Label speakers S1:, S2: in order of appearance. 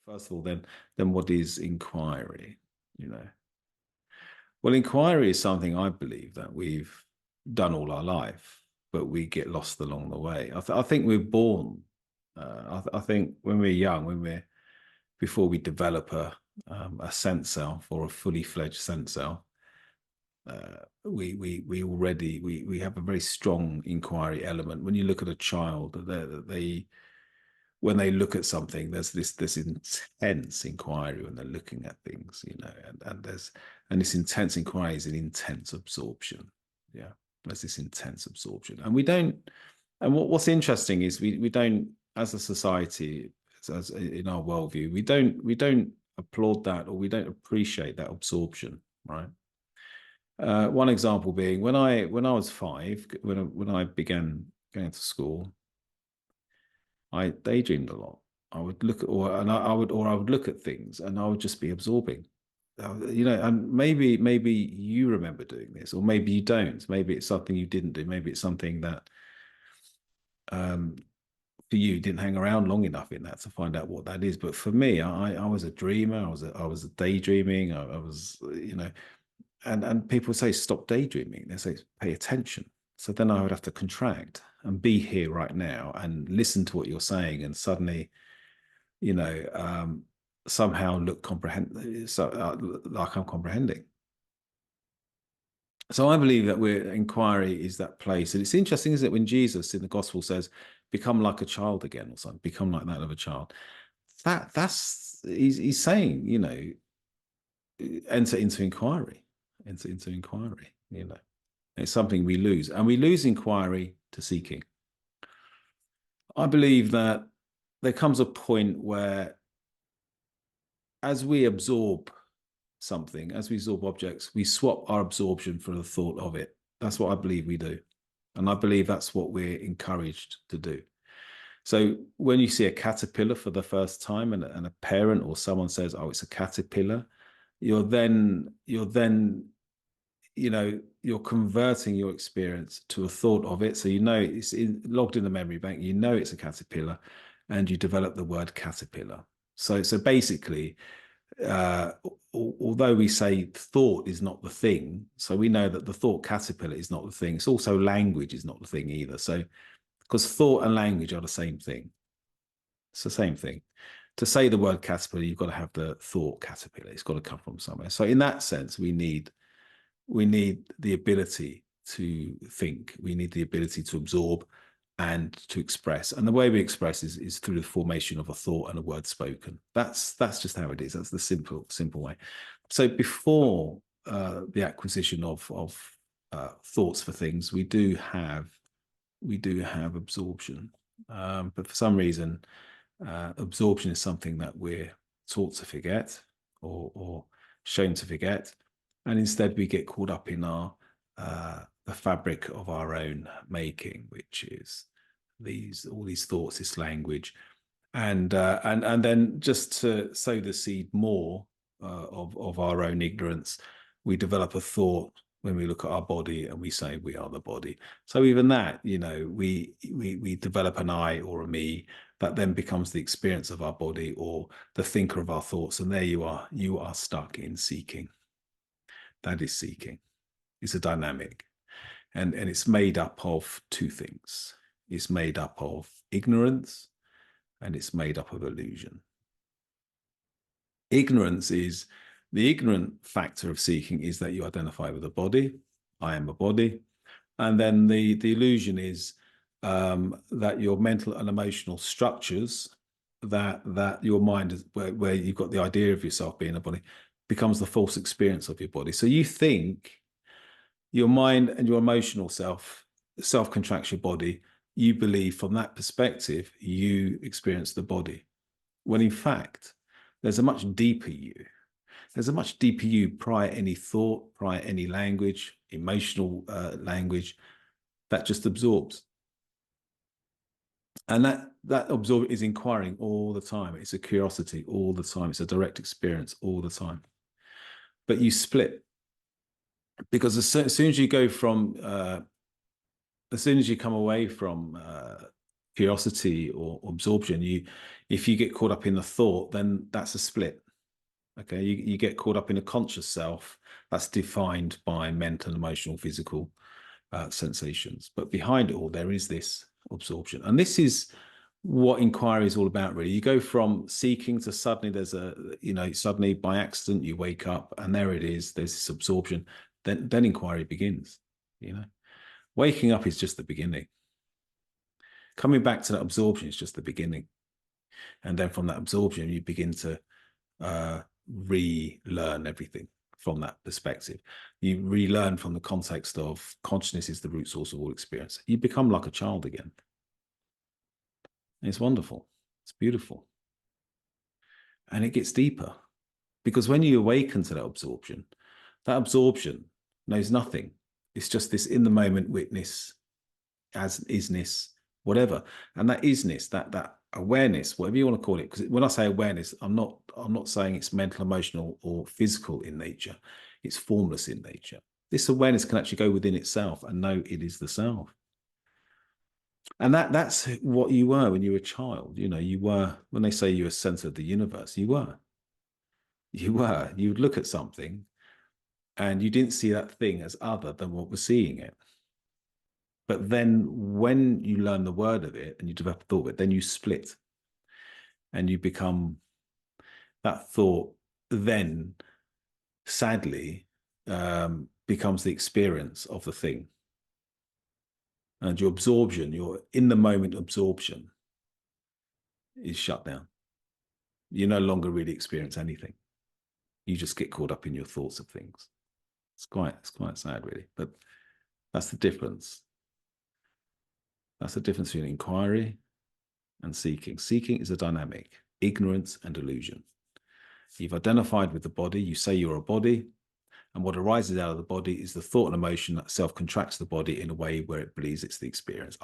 S1: First of all, then what is inquiry? You know, well, inquiry is something I believe that we've done all our life, but we get lost along the way. I think we're born. I think when we're young, before we develop a sense self or a fully fledged sense self, we already we have a very strong inquiry element. When you look at a child, they when they look at something, there's this intense inquiry when they're looking at things, you know, and this intense inquiry is an intense absorption. Yeah, there's this intense absorption, and we don't. And what's interesting is we don't, as a society, as in our worldview, we don't applaud that, or we don't appreciate that absorption, right? One example being when I was 5, when I began going to school, I daydreamed a lot. I would look at, or I would look at things, and I would just be absorbing. You know, and maybe you remember doing this, or maybe you don't. Maybe it's something you didn't do. Maybe it's something that um, for you didn't hang around long enough in that to find out what that is. But for me, I was a dreamer. I was daydreaming. I was, you know, and people say stop daydreaming. They say pay attention. So then I would have to contract and be here right now and listen to what you're saying, and suddenly, you know, somehow look like I'm comprehending. So I believe that inquiry is that place, and it's interesting, isn't it, when Jesus in the gospel says, "Become like a child again," or something, become like that of a child. That's he's saying, you know, enter into inquiry, enter into inquiry. You know, it's something we lose, and we lose inquiry to seeking. I believe that there comes a point where, as we absorb something, as we absorb objects, we swap our absorption for the thought of it. That's what I believe we do. And I believe that's what we're encouraged to do. So when you see a caterpillar for the first time, and a parent or someone says, "Oh, it's a caterpillar," you know, you're converting your experience to a thought of it. So you know it's logged in the memory bank. You know it's a caterpillar, and you develop the word caterpillar. So basically, uh, although we say thought is not the thing, so we know that the thought caterpillar is not the thing. It's also language is not the thing either. So because thought and language are the same thing. It's the same thing. To say the word caterpillar, you've got to have the thought caterpillar. It's got to come from somewhere. So in that sense, we need the ability to think. We need the ability to absorb and to express. And the way we express is through the formation of a thought and a word spoken. That's just how it is. That's the simple way. So before the acquisition of thoughts for things, we do have absorption. But for some reason, absorption is something that we're taught to forget, or shown to forget, and instead we get caught up in the fabric of our own making, which is all these thoughts, this language, and then just to sow the seed more of our own ignorance, we develop a thought when we look at our body and we say we are the body. So even that, you know, we develop an I or a me that then becomes the experience of our body, or the thinker of our thoughts, and there you are stuck in seeking. That is seeking. It's a dynamic, and it's made up of two things. It's made up of ignorance, and it's made up of illusion. Ignorance is the ignorant factor of seeking is that you identify with a body. I am a body. And then the illusion is that your mental and emotional structures, that your mind is where you've got the idea of yourself being a body, becomes the false experience of your body. So you think your mind and your emotional self contracts your body. You believe from that perspective, you experience the body. When in fact, there's a much deeper you. There's a much deeper you prior any thought, prior any language, emotional language, that just absorbs. And that absorb is inquiring all the time. It's a curiosity all the time. It's a direct experience all the time. But you split, because as soon as you go from, as soon as you come away from curiosity or absorption. If you get caught up in the thought, then that's a split. Okay, you get caught up in a conscious self that's defined by mental, emotional, physical sensations. But behind it all, there is this absorption. And this is what inquiry is all about, really. You go from seeking to suddenly suddenly by accident you wake up and there it is, there's this absorption. Then inquiry begins. Waking up is just the beginning. Coming back to that absorption is just the beginning. And then from that absorption, you begin to relearn everything from that perspective. You relearn from the context of consciousness is the root source of all experience. You become like a child again. It's wonderful. It's beautiful. And it gets deeper. Because when you awaken to that absorption knows nothing. It's just this in the moment witness, as isness, whatever. And that isness, that awareness, whatever you want to call it, because when I say awareness, I'm not saying it's mental, emotional, or physical in nature. It's formless in nature. This awareness can actually go within itself and know it is the self. And that's what you were when you were a child. You were, when they say you were center of the universe, you were. You would look at something and you didn't see that thing as other than what was seeing it. But then when you learn the word of it and you develop a thought of it, then you split and you become that thought, then sadly becomes the experience of the thing. And your absorption, your in the moment absorption is shut down. You no longer really experience anything. You just get caught up in your thoughts of things. It's quite sad, really. But that's the difference. That's the difference between inquiry and seeking. Seeking is a dynamic, ignorance and illusion. You've identified with the body, you say you're a body, and what arises out of the body is the thought and emotion that self-contracts the body in a way where it believes it's the experience.